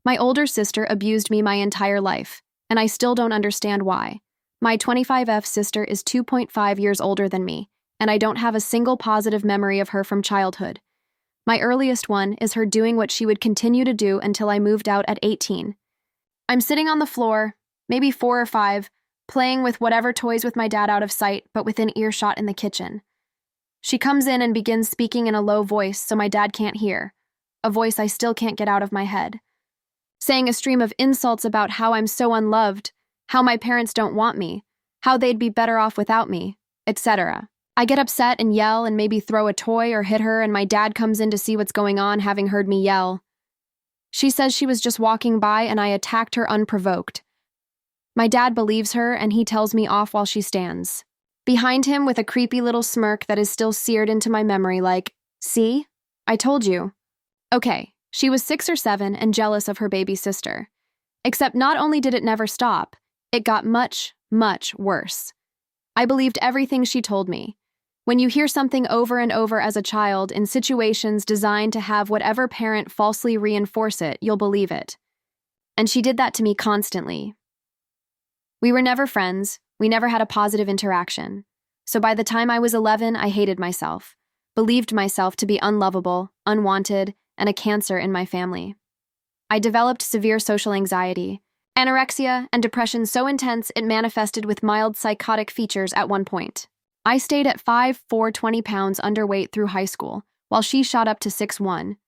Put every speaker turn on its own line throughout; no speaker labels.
My older sister abused me my entire life, and I still don't understand why. My 25F sister is 2.5 years older than me, and I don't have a single positive memory of her from childhood. My earliest one is her doing what she would continue to do until I moved out at 18. I'm sitting on the floor, maybe 4 or 5, playing with whatever toys with my dad out of sight, but within earshot in the kitchen. She comes in and begins speaking in a low voice so my dad can't hear, a voice I still can't get out of my head, saying a stream of insults about how I'm so unloved, how my parents don't want me, how they'd be better off without me, etc. I get upset and yell and maybe throw a toy or hit her, and my dad comes in to see what's going on, having heard me yell. She says she was just walking by and I attacked her unprovoked. My dad believes her and he tells me off while she stands behind him with a creepy little smirk that is still seared into my memory like, "See? I told you." Okay, she was 6 or 7 and jealous of her baby sister. Except not only did it never stop, it got much, much worse. I believed everything she told me. When you hear something over and over as a child in situations designed to have whatever parent falsely reinforce it, you'll believe it. And she did that to me constantly. We were never friends, we never had a positive interaction. So by the time I was 11, I hated myself, believed myself to be unlovable, unwanted, and a cancer in my family. I developed severe social anxiety, anorexia, and depression so intense it manifested with mild psychotic features at one point. I stayed at 5'4", 20 pounds underweight through high school, while she shot up to 6'1".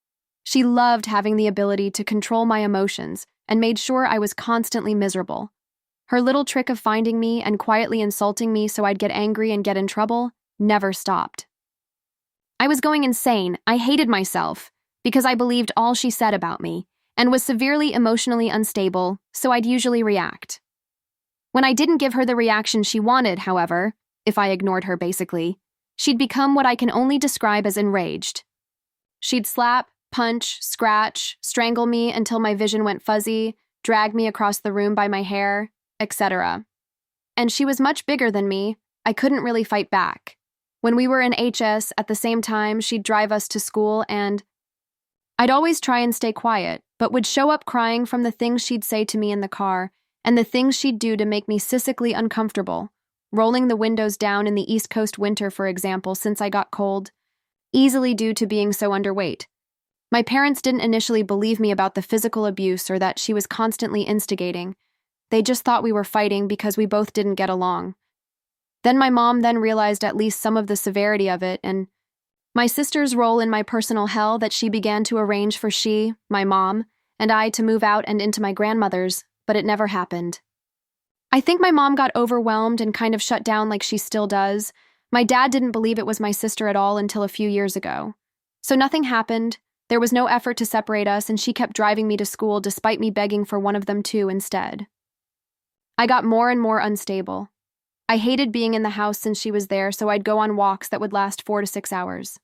She loved having the ability to control my emotions and made sure I was constantly miserable. Her little trick of finding me and quietly insulting me so I'd get angry and get in trouble never stopped. I was going insane. I hated myself because I believed all she said about me and was severely emotionally unstable, so I'd usually react. When I didn't give her the reaction she wanted, however, if I ignored her basically, she'd become what I can only describe as enraged. She'd slap, punch, scratch, strangle me until my vision went fuzzy, drag me across the room by my hair, etc. And she was much bigger than me. I couldn't really fight back. When we were in HS at the same time, she'd drive us to school and I'd always try and stay quiet, but would show up crying from the things she'd say to me in the car and the things she'd do to make me sissily uncomfortable, rolling the windows down in the East Coast winter, for example, since I got cold, easily due to being so underweight. My parents didn't initially believe me about the physical abuse or that she was constantly instigating. They just thought we were fighting because we both didn't get along. Then my mom then realized at least some of the severity of it, and my sister's role in my personal hell that she began to arrange for she, my mom, and I to move out and into my grandmother's, but it never happened. I think my mom got overwhelmed and kind of shut down like she still does. My dad didn't believe it was my sister at all until a few years ago. So nothing happened, there was no effort to separate us, and she kept driving me to school despite me begging for one of them too instead. I got more and more unstable. I hated being in the house since she was there, so I'd go on walks that would last 4 to 6 hours.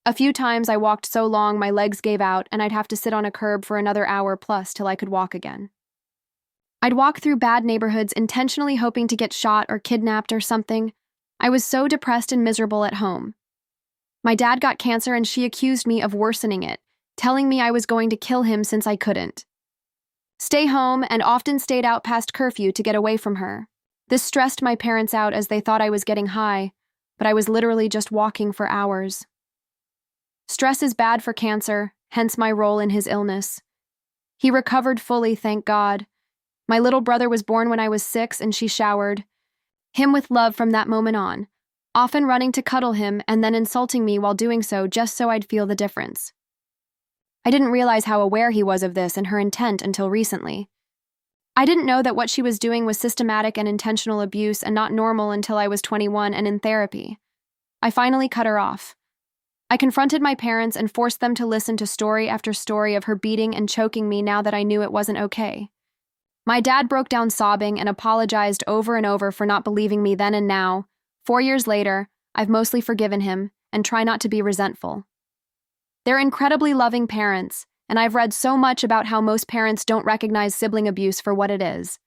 A few times I walked so long my legs gave out and I'd have to sit on a curb for another hour plus till I could walk again. I'd walk through bad neighborhoods intentionally hoping to get shot or kidnapped or something. I was so depressed and miserable at home. My dad got cancer and she accused me of worsening it, telling me I was going to kill him since I couldn't. Stay home and often stayed out past curfew to get away from her. This stressed my parents out as they thought I was getting high, but I was literally just walking for hours. Stress is bad for cancer, hence my role in his illness. He recovered fully, thank God. My little brother was born when I was 6 and she showered him with love from that moment on, often running to cuddle him and then insulting me while doing so just so I'd feel the difference. I didn't realize how aware he was of this and her intent until recently. I didn't know that what she was doing was systematic and intentional abuse and not normal until I was 21 and in therapy. I finally cut her off. I confronted my parents and forced them to listen to story after story of her beating and choking me now that I knew it wasn't okay. My dad broke down sobbing and apologized over and over for not believing me then and now. 4 years later, I've mostly forgiven him and try not to be resentful. They're incredibly loving parents, and I've read so much about how most parents don't recognize sibling abuse for what it is.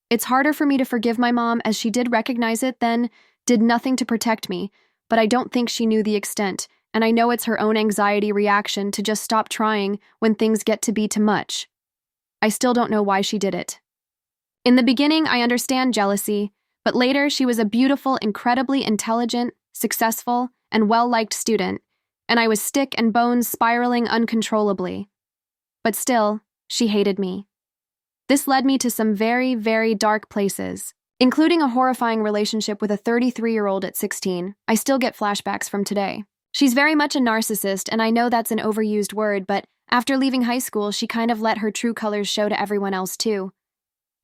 It's harder for me to forgive my mom as she did recognize it then, did nothing to protect me, but I don't think she knew the extent, and I know it's her own anxiety reaction to just stop trying when things get to be too much. I still don't know why she did it. In the beginning, I understand jealousy, but later she was a beautiful, incredibly intelligent, successful, and well-liked student, and I was stick and bones spiraling uncontrollably. But still, she hated me. This led me to some very, very dark places, including a horrifying relationship with a 33-year-old at 16. I still get flashbacks from today. She's very much a narcissist, and I know that's an overused word, but after leaving high school, she kind of let her true colors show to everyone else too.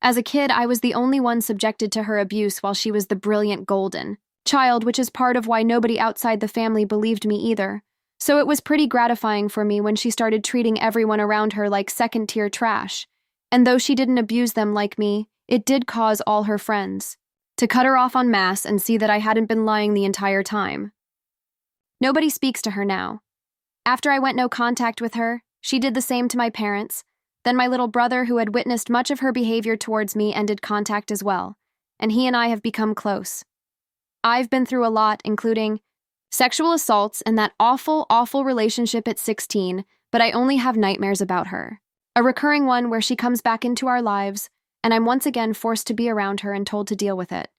As a kid, I was the only one subjected to her abuse while she was the brilliant golden child, which is part of why nobody outside the family believed me either. So it was pretty gratifying for me when she started treating everyone around her like second-tier trash. And though she didn't abuse them like me, it did cause all her friends to cut her off en masse and see that I hadn't been lying the entire time. Nobody speaks to her now. After I went no contact with her, she did the same to my parents. Then my little brother, who had witnessed much of her behavior towards me, ended contact as well, and he and I have become close. I've been through a lot, including sexual assaults and that awful, awful relationship at 16, but I only have nightmares about her. A recurring one where she comes back into our lives, and I'm once again forced to be around her and told to deal with it.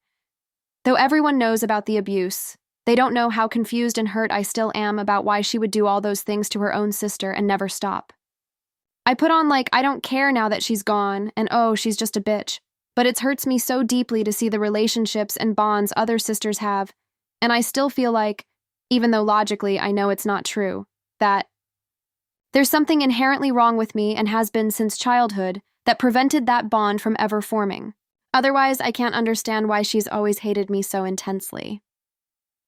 Though everyone knows about the abuse, they don't know how confused and hurt I still am about why she would do all those things to her own sister and never stop. I put on like I don't care now that she's gone, and oh, she's just a bitch. But it hurts me so deeply to see the relationships and bonds other sisters have, and I still feel like, even though logically I know it's not true, that there's something inherently wrong with me and has been since childhood that prevented that bond from ever forming. Otherwise, I can't understand why she's always hated me so intensely.